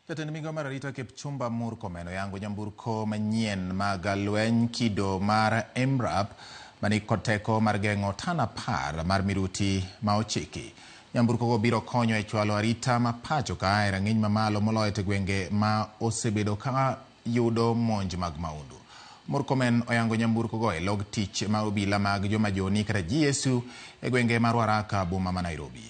Jatend migao mar Arita Kipchumba Murkomen oyango nyamburko manyien mag lweny kido mar MRAP mani kod teko mar geng'o tan 10 mar miruti ma ochiki. Nyamburko go biro konyo e chwalo arita ma pacho ka e rang'iny mamalo moloyo e gwenge ma osebedo ka yudo monj mag maundu. Murkomen oyango nyamburko go e log tich ma obila mag jomajoni kata GSU e gwenge mar Waraka boma ma Nairobi.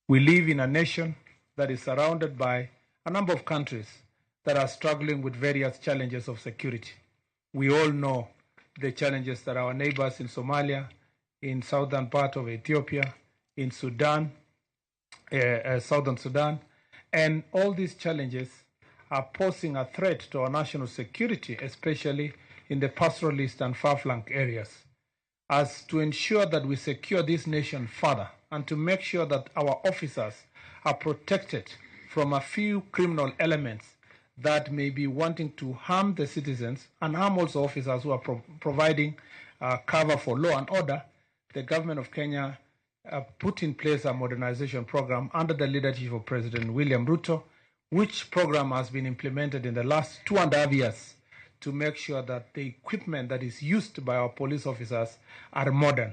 We live in a nation that is surrounded by a number of countries that are struggling with various challenges of security. We all know the challenges that our neighbors in Somalia, in southern part of Ethiopia, in Sudan, southern Sudan, and all these challenges are posing a threat to our national security, especially in the pastoralist and far-flung areas. As to ensure that we secure this nation further and to make sure that our officers are protected from a few criminal elements that may be wanting to harm the citizens and harm also officers who are providing cover for law and order, the government of Kenya put in place a modernization program under the leadership of President William Ruto, which program has been implemented in the last 2.5 years to make sure that the equipment that is used by our police officers are modern.